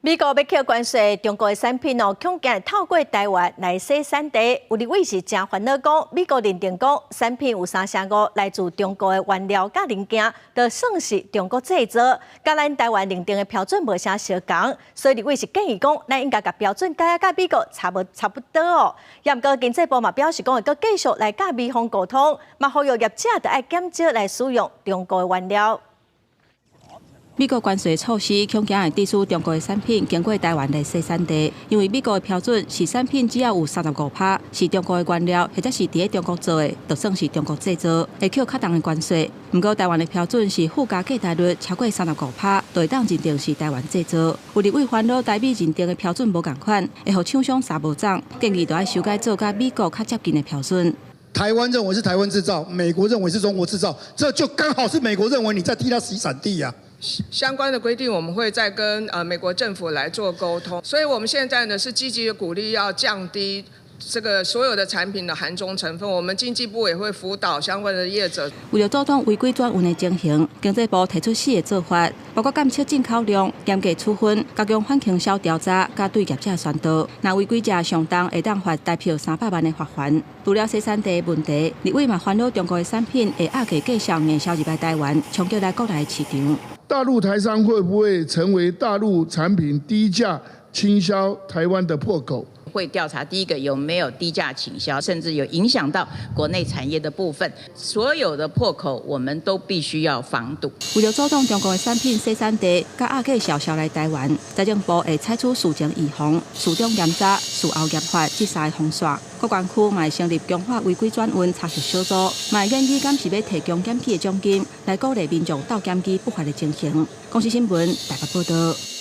美国要扣关税，中国的产品恐惊透过台湾来洗产地。有立委是真烦恼讲，美国认定讲产品有3%5来自中国的原料甲零件，就算是中国制造，甲咱台湾认定的标准无啥相共。所以立委是建议讲，咱应该甲标准改甲美国差不多哦。也毋过经济部嘛表示讲，会继续来甲美方沟通，嘛呼吁业者着爱减少来使用中国的原料。 美国关税措施恐惊会致使中国的产品经过台湾来洗产地，因为美国的标准是产品只要有35%是中国的原料，或者是伫中国做的，就算是中国制造，会扣较重的关税。不过台湾的标准是附加价值率超过35%，就会当认定是台湾制造。有立委烦恼台美认定的标准无共款，会互厂商三无涨，建议就要修改做甲美国较接近的标准。 台湾认为是台湾制造，美国认为是中国制造，这就刚好是美国认为你在替他洗产地呀、相关的规定，我们会再跟美国政府来做沟通。所以我们现在呢是积极的鼓励要降低这个所有的产品的含中成分。我们经济部也会辅导相关的业者。为了阻挡违规转运的情形，经济部提出4个做法，包括减少进口量、严格处分、加强反倾销调查，加对业者宣导。若违规者上当会当罚代票300万的罚款。除了洗产地的问题，立委嘛烦恼中国的产品会压价继续面销入来台湾，冲击来国内的市场。 大陆台商会不会成为大陆产品低价倾销台湾的破口？ 会调查第一个有没有低价倾销，甚至有影响到国内产业的部分，所有的破口我们都必须要防堵。为了阻挡中国的产品洗产地甲压价销来台湾，财政部会采取事前预防、事中严查、事后严罚这3个方式。各管区嘛会成立强化违规转运查实小组，嘛会研究敢是要提供检举的奖金，来鼓励民众到检举不法的情形。公司新闻台北报道。